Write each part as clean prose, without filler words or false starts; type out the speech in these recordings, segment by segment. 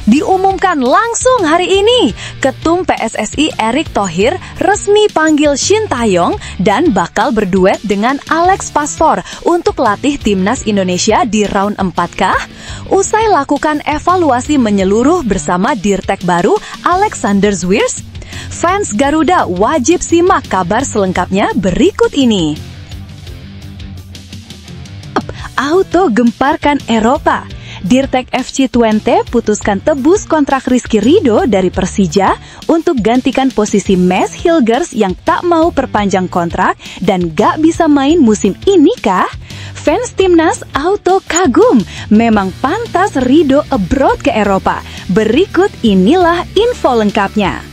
Diumumkan langsung hari ini, Ketum PSSI Erick Thohir resmi panggil Shin Tae-yong dan bakal berduet dengan Alex Pastor untuk latih timnas Indonesia di round 4 kah? Usai lakukan evaluasi menyeluruh bersama Dirtek baru Alexander Zwiers, fans Garuda wajib simak kabar selengkapnya berikut ini. Auto gemparkan Eropa. Dirtek FC Twente putuskan tebus kontrak Rizky Ridho dari Persija untuk gantikan posisi Mads Hilgers yang tak mau perpanjang kontrak dan gak bisa main musim ini kah? Fans timnas auto kagum, memang pantas Ridho abroad ke Eropa. Berikut inilah info lengkapnya.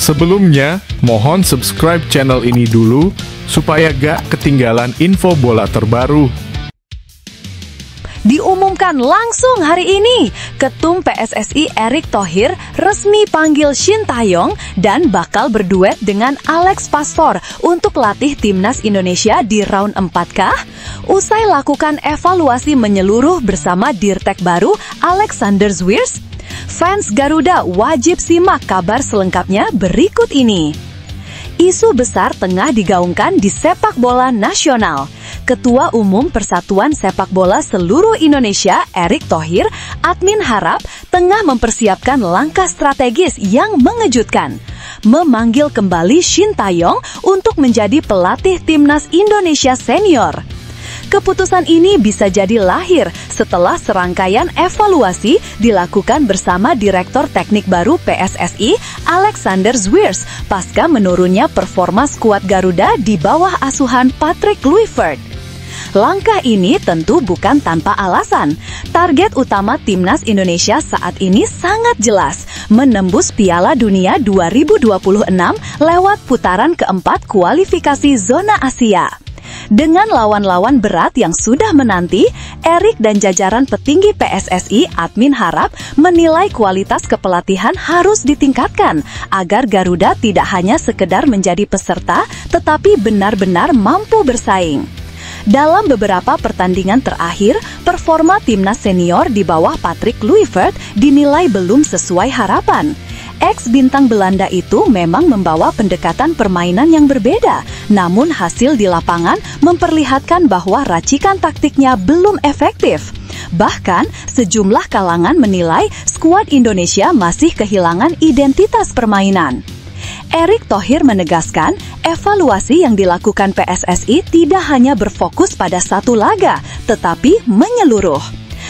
Sebelumnya, mohon subscribe channel ini dulu supaya gak ketinggalan info bola terbaru. Diumumkan langsung hari ini, Ketum PSSI Erick Thohir resmi panggil Shin Tae-yong dan bakal berduet dengan Alex Pastor untuk latih timnas Indonesia di round 4 kah? Usai lakukan evaluasi menyeluruh bersama Dirtek baru Alexander Zwiers, fans Garuda wajib simak kabar selengkapnya berikut ini. Isu besar tengah digaungkan di sepak bola nasional. Ketua Umum Persatuan Sepak Bola Seluruh Indonesia, Erick Thohir, admin harap tengah mempersiapkan langkah strategis yang mengejutkan. Memanggil kembali Shin Tae-yong untuk menjadi pelatih timnas Indonesia senior. Keputusan ini bisa jadi lahir setelah serangkaian evaluasi dilakukan bersama Direktur Teknik baru PSSI, Alexander Zwiers, pasca menurunnya performa skuad Garuda di bawah asuhan Patrick Kluivert. Langkah ini tentu bukan tanpa alasan. Target utama timnas Indonesia saat ini sangat jelas, menembus Piala Dunia 2026 lewat putaran keempat kualifikasi zona Asia. Dengan lawan-lawan berat yang sudah menanti, Erick dan jajaran petinggi PSSI admin harap menilai kualitas kepelatihan harus ditingkatkan agar Garuda tidak hanya sekedar menjadi peserta, tetapi benar-benar mampu bersaing. Dalam beberapa pertandingan terakhir, performa timnas senior di bawah Patrick Kluivert dinilai belum sesuai harapan. Ex-bintang Belanda itu memang membawa pendekatan permainan yang berbeda, namun hasil di lapangan memperlihatkan bahwa racikan taktiknya belum efektif. Bahkan, sejumlah kalangan menilai skuad Indonesia masih kehilangan identitas permainan. Erick Thohir menegaskan, evaluasi yang dilakukan PSSI tidak hanya berfokus pada satu laga, tetapi menyeluruh.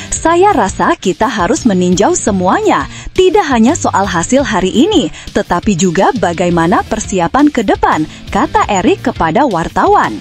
Saya rasa kita harus meninjau semuanya, tidak hanya soal hasil hari ini, tetapi juga bagaimana persiapan ke depan, kata Erick kepada wartawan.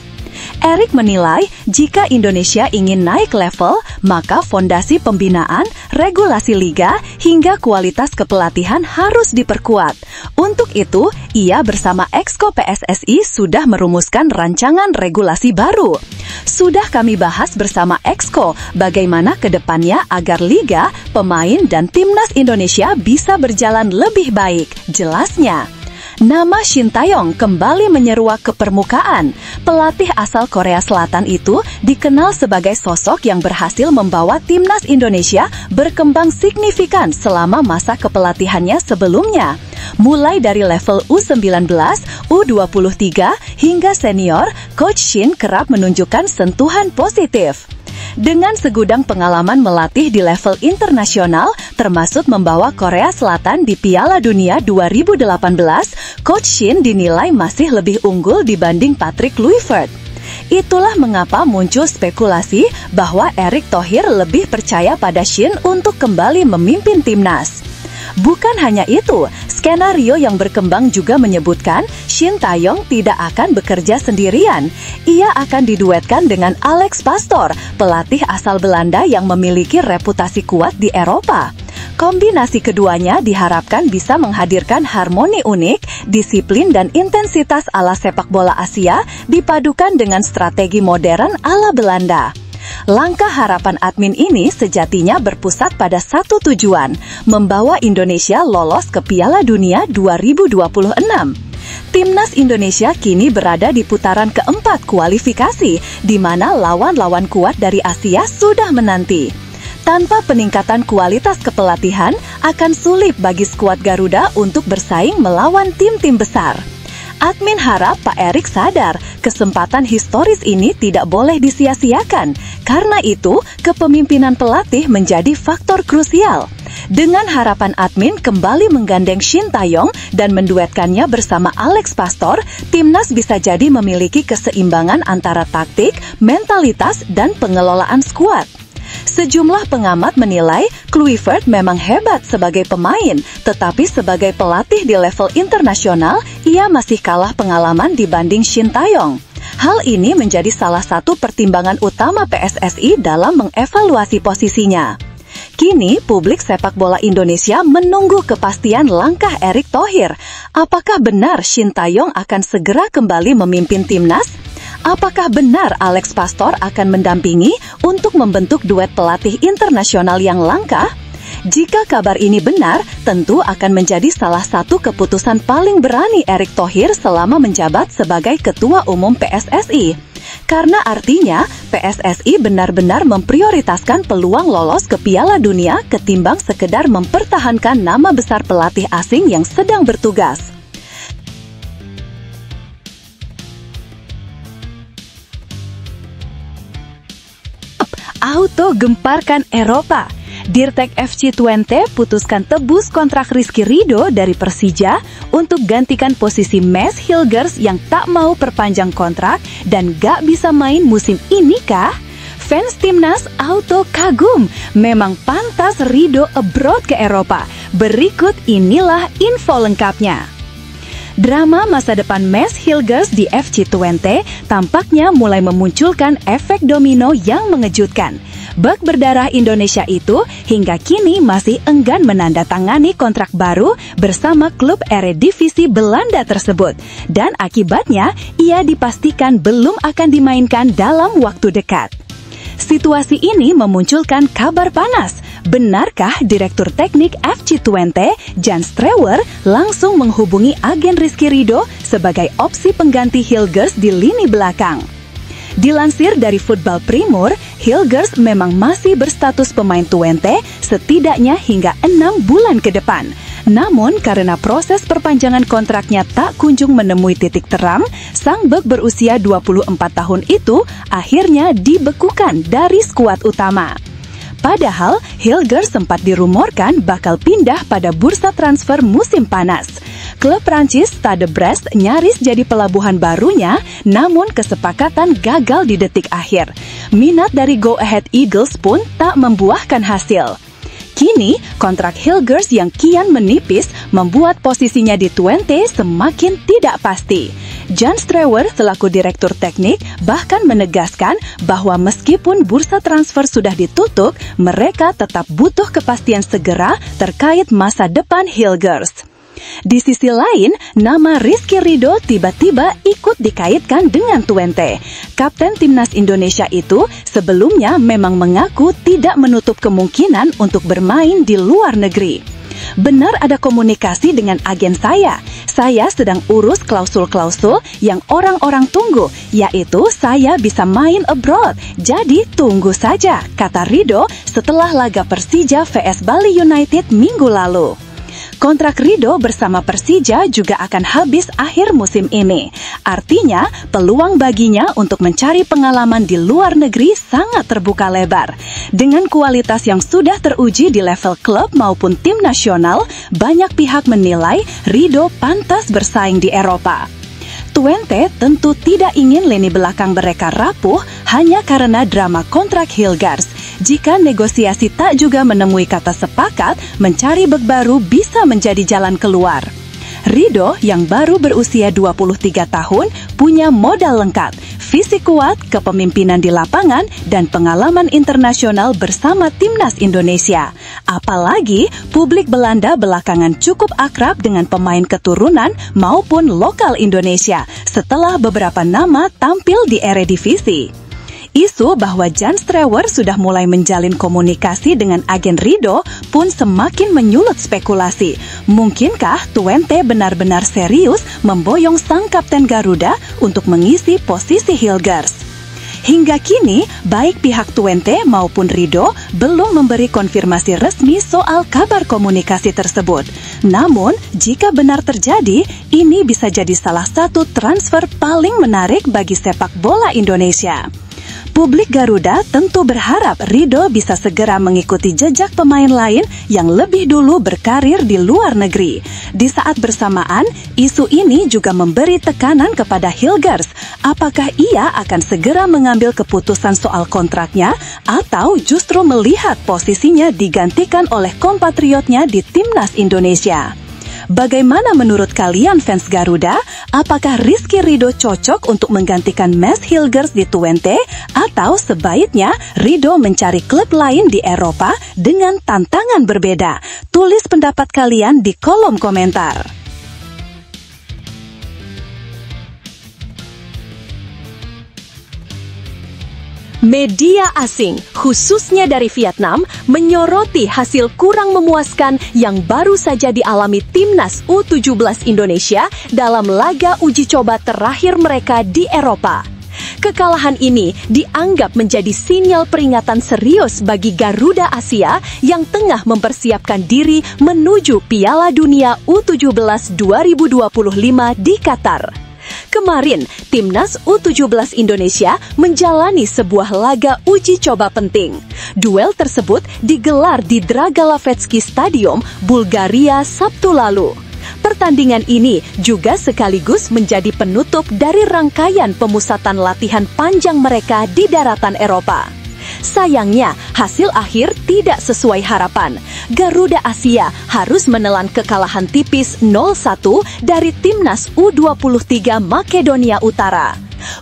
Erick menilai, jika Indonesia ingin naik level, maka fondasi pembinaan, regulasi liga, hingga kualitas kepelatihan harus diperkuat. Untuk itu, ia bersama Exco PSSI sudah merumuskan rancangan regulasi baru. Sudah kami bahas bersama Exco bagaimana ke depannya agar liga, pemain, dan timnas Indonesia bisa berjalan lebih baik, jelasnya. Nama Shin Tae-yong kembali menyeruak ke permukaan. Pelatih asal Korea Selatan itu dikenal sebagai sosok yang berhasil membawa timnas Indonesia berkembang signifikan selama masa kepelatihannya sebelumnya. Mulai dari level U19, U23, hingga senior, Coach Shin kerap menunjukkan sentuhan positif. Dengan segudang pengalaman melatih di level internasional, termasuk membawa Korea Selatan di Piala Dunia 2018, Coach Shin dinilai masih lebih unggul dibanding Patrick Kluivert. Itulah mengapa muncul spekulasi bahwa Erick Thohir lebih percaya pada Shin untuk kembali memimpin timnas. Bukan hanya itu, skenario yang berkembang juga menyebutkan Shin Tae-yong tidak akan bekerja sendirian. Ia akan diduetkan dengan Alex Pastor, pelatih asal Belanda yang memiliki reputasi kuat di Eropa. Kombinasi keduanya diharapkan bisa menghadirkan harmoni unik, disiplin dan intensitas ala sepak bola Asia dipadukan dengan strategi modern ala Belanda. Langkah harapan admin ini sejatinya berpusat pada satu tujuan, membawa Indonesia lolos ke Piala Dunia 2026. Timnas Indonesia kini berada di putaran keempat kualifikasi, di mana lawan-lawan kuat dari Asia sudah menanti. Tanpa peningkatan kualitas kepelatihan, akan sulit bagi skuad Garuda untuk bersaing melawan tim-tim besar. Admin harap Pak Erik sadar kesempatan historis ini tidak boleh disia-siakan. Karena itu, kepemimpinan pelatih menjadi faktor krusial. Dengan harapan admin kembali menggandeng Shin Tae-yong dan menduetkannya bersama Alex Pastor, timnas bisa jadi memiliki keseimbangan antara taktik, mentalitas, dan pengelolaan skuad. Sejumlah pengamat menilai Kluivert memang hebat sebagai pemain, tetapi sebagai pelatih di level internasional, ia masih kalah pengalaman dibanding Shin Tae-yong. Hal ini menjadi salah satu pertimbangan utama PSSI dalam mengevaluasi posisinya. Kini, publik sepak bola Indonesia menunggu kepastian langkah Erick Thohir. Apakah benar Shin Tae-yong akan segera kembali memimpin timnas? Apakah benar Alex Pastor akan mendampingi untuk membentuk duet pelatih internasional yang langka? Jika kabar ini benar, tentu akan menjadi salah satu keputusan paling berani Erick Thohir selama menjabat sebagai Ketua Umum PSSI. Karena artinya, PSSI benar-benar memprioritaskan peluang lolos ke Piala Dunia ketimbang sekedar mempertahankan nama besar pelatih asing yang sedang bertugas. Auto gemparkan Eropa. Dirtek FC Twente putuskan tebus kontrak Rizky Ridho dari Persija untuk gantikan posisi Mads Hilgers yang tak mau perpanjang kontrak dan gak bisa main musim ini kah? Fans timnas auto kagum, memang pantas Ridho abroad ke Eropa. Berikut inilah info lengkapnya. Drama masa depan Mads Hilgers di FC Twente tampaknya mulai memunculkan efek domino yang mengejutkan. Bek berdarah Indonesia itu hingga kini masih enggan menandatangani kontrak baru bersama klub Eredivisie Belanda tersebut. Dan akibatnya, ia dipastikan belum akan dimainkan dalam waktu dekat. Situasi ini memunculkan kabar panas. Benarkah Direktur Teknik FC Twente, Jan Strewer, langsung menghubungi agen Rizky Ridho sebagai opsi pengganti Hilgers di lini belakang? Dilansir dari Football Primor, Hilgers memang masih berstatus pemain Twente setidaknya hingga 6 bulan ke depan. Namun karena proses perpanjangan kontraknya tak kunjung menemui titik terang, sang bek berusia 24 tahun itu akhirnya dibekukan dari skuad utama. Padahal, Hilgers sempat dirumorkan bakal pindah pada bursa transfer musim panas. Klub Prancis Stade Brest nyaris jadi pelabuhan barunya, namun kesepakatan gagal di detik akhir. Minat dari Go Ahead Eagles pun tak membuahkan hasil. Kini, kontrak Hilgers yang kian menipis membuat posisinya di Twente semakin tidak pasti. Jan Strewer selaku direktur teknik bahkan menegaskan bahwa meskipun bursa transfer sudah ditutup, mereka tetap butuh kepastian segera terkait masa depan Hilgers. Di sisi lain, nama Rizky Ridho tiba-tiba ikut dikaitkan dengan Twente. Kapten Timnas Indonesia itu sebelumnya memang mengaku tidak menutup kemungkinan untuk bermain di luar negeri. Benar ada komunikasi dengan agen saya. Saya sedang urus klausul-klausul yang orang-orang tunggu, yaitu saya bisa main abroad. Jadi tunggu saja, kata Ridho setelah laga Persija vs Bali United minggu lalu. Kontrak Ridho bersama Persija juga akan habis akhir musim ini. Artinya, peluang baginya untuk mencari pengalaman di luar negeri sangat terbuka lebar. Dengan kualitas yang sudah teruji di level klub maupun tim nasional, banyak pihak menilai Ridho pantas bersaing di Eropa. Twente tentu tidak ingin lini belakang mereka rapuh hanya karena drama kontrak Hilgers. Jika negosiasi tak juga menemui kata sepakat, mencari bek baru bisa menjadi jalan keluar. Ridho yang baru berusia 23 tahun punya modal lengkap, fisik kuat, kepemimpinan di lapangan, dan pengalaman internasional bersama Timnas Indonesia. Apalagi publik Belanda belakangan cukup akrab dengan pemain keturunan maupun lokal Indonesia setelah beberapa nama tampil di Eredivisie. Isu bahwa Jan Strewer sudah mulai menjalin komunikasi dengan agen Ridho pun semakin menyulut spekulasi. Mungkinkah Twente benar-benar serius memboyong sang kapten Garuda untuk mengisi posisi Hilgers? Hingga kini, baik pihak Twente maupun Ridho belum memberi konfirmasi resmi soal kabar komunikasi tersebut. Namun, jika benar terjadi, ini bisa jadi salah satu transfer paling menarik bagi sepak bola Indonesia. Publik Garuda tentu berharap Ridho bisa segera mengikuti jejak pemain lain yang lebih dulu berkarir di luar negeri. Di saat bersamaan, isu ini juga memberi tekanan kepada Hilgers. Apakah ia akan segera mengambil keputusan soal kontraknya atau justru melihat posisinya digantikan oleh kompatriotnya di Timnas Indonesia? Bagaimana menurut kalian fans Garuda? Apakah Rizky Ridho cocok untuk menggantikan Mads Hilgers di Twente? Atau sebaiknya Ridho mencari klub lain di Eropa dengan tantangan berbeda? Tulis pendapat kalian di kolom komentar. Media asing, khususnya dari Vietnam, menyoroti hasil kurang memuaskan yang baru saja dialami Timnas U17 Indonesia dalam laga uji coba terakhir mereka di Eropa. Kekalahan ini dianggap menjadi sinyal peringatan serius bagi Garuda Asia yang tengah mempersiapkan diri menuju Piala Dunia U17 2025 di Qatar. Kemarin, Timnas U17 Indonesia menjalani sebuah laga uji coba penting. Duel tersebut digelar di Dragalavetsky Stadium, Bulgaria, Sabtu lalu. Pertandingan ini juga sekaligus menjadi penutup dari rangkaian pemusatan latihan panjang mereka di daratan Eropa. Sayangnya, hasil akhir tidak sesuai harapan. Garuda Asia harus menelan kekalahan tipis 0-1 dari Timnas U23 Makedonia Utara.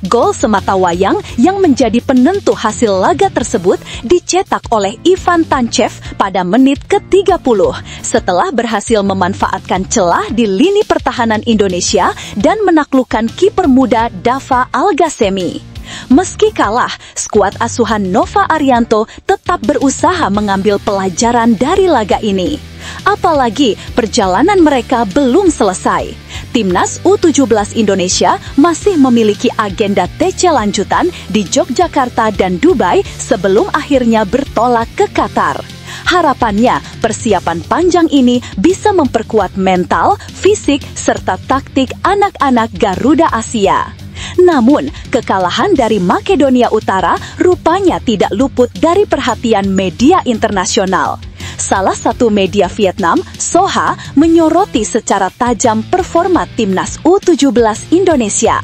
Gol sematawayang yang menjadi penentu hasil laga tersebut dicetak oleh Ivan Tanchev pada menit ke-30 setelah berhasil memanfaatkan celah di lini pertahanan Indonesia dan menaklukkan kiper muda Dava Algasemi. Meski kalah, skuad asuhan Nova Arianto tetap berusaha mengambil pelajaran dari laga ini. Apalagi perjalanan mereka belum selesai. Timnas U17 Indonesia masih memiliki agenda TC lanjutan di Yogyakarta dan Dubai sebelum akhirnya bertolak ke Qatar. Harapannya, persiapan panjang ini bisa memperkuat mental, fisik, serta taktik anak-anak Garuda Asia. Namun, kekalahan dari Makedonia Utara rupanya tidak luput dari perhatian media internasional. Salah satu media Vietnam, Soha, menyoroti secara tajam performa Timnas U17 Indonesia.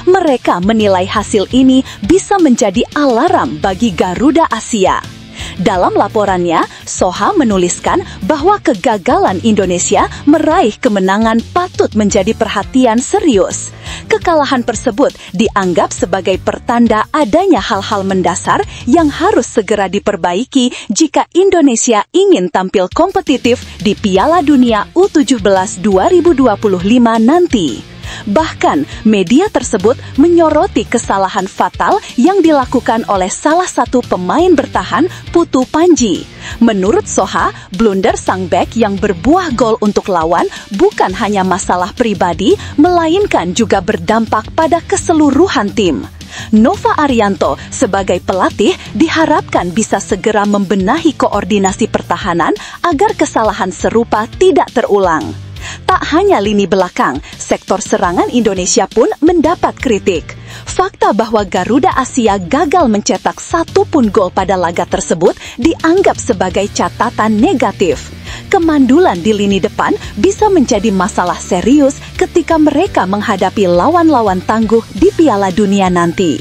Mereka menilai hasil ini bisa menjadi alarm bagi Garuda Asia. Dalam laporannya, Soha menuliskan bahwa kegagalan Indonesia meraih kemenangan patut menjadi perhatian serius. Kekalahan tersebut dianggap sebagai pertanda adanya hal-hal mendasar yang harus segera diperbaiki jika Indonesia ingin tampil kompetitif di Piala Dunia U17 2025 nanti. Bahkan, media tersebut menyoroti kesalahan fatal yang dilakukan oleh salah satu pemain bertahan, Putu Panji. Menurut Soha, blunder sang bek yang berbuah gol untuk lawan bukan hanya masalah pribadi, melainkan juga berdampak pada keseluruhan tim. Nova Arianto sebagai pelatih diharapkan bisa segera membenahi koordinasi pertahanan agar kesalahan serupa tidak terulang. Tak hanya lini belakang, sektor serangan Indonesia pun mendapat kritik. Fakta bahwa Garuda Asia gagal mencetak satu pun gol pada laga tersebut dianggap sebagai catatan negatif. Kemandulan di lini depan bisa menjadi masalah serius ketika mereka menghadapi lawan-lawan tangguh di Piala Dunia nanti.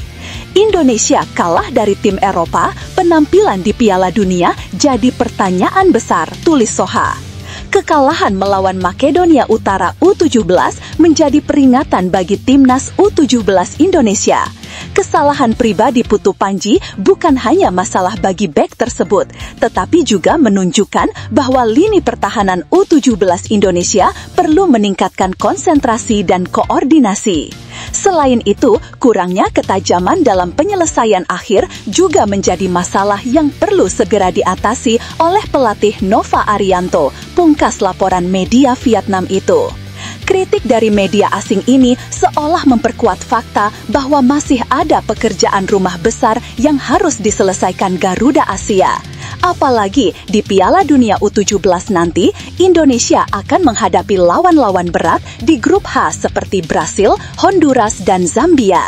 Indonesia kalah dari tim Eropa, penampilan di Piala Dunia jadi pertanyaan besar, tulis Soha. Kekalahan melawan Makedonia Utara U17 menjadi peringatan bagi Timnas U17 Indonesia. Kesalahan pribadi Putu Panji bukan hanya masalah bagi bek tersebut, tetapi juga menunjukkan bahwa lini pertahanan U17 Indonesia perlu meningkatkan konsentrasi dan koordinasi. Selain itu, kurangnya ketajaman dalam penyelesaian akhir juga menjadi masalah yang perlu segera diatasi oleh pelatih Nova Arianto, pungkas laporan media Vietnam itu. Kritik dari media asing ini seolah memperkuat fakta bahwa masih ada pekerjaan rumah besar yang harus diselesaikan Garuda Asia. Apalagi di Piala Dunia U17 nanti, Indonesia akan menghadapi lawan-lawan berat di grup H seperti Brasil, Honduras, dan Zambia.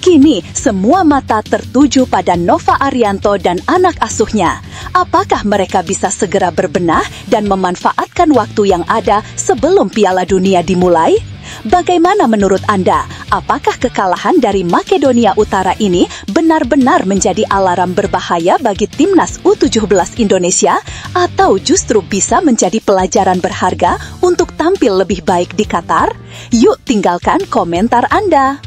Kini, semua mata tertuju pada Nova Arianto dan anak asuhnya. Apakah mereka bisa segera berbenah dan memanfaatkan waktu yang ada sebelum Piala Dunia dimulai? Bagaimana menurut Anda? Apakah kekalahan dari Makedonia Utara ini benar-benar menjadi alarm berbahaya bagi timnas U17 Indonesia atau justru bisa menjadi pelajaran berharga untuk tampil lebih baik di Qatar? Yuk tinggalkan komentar Anda.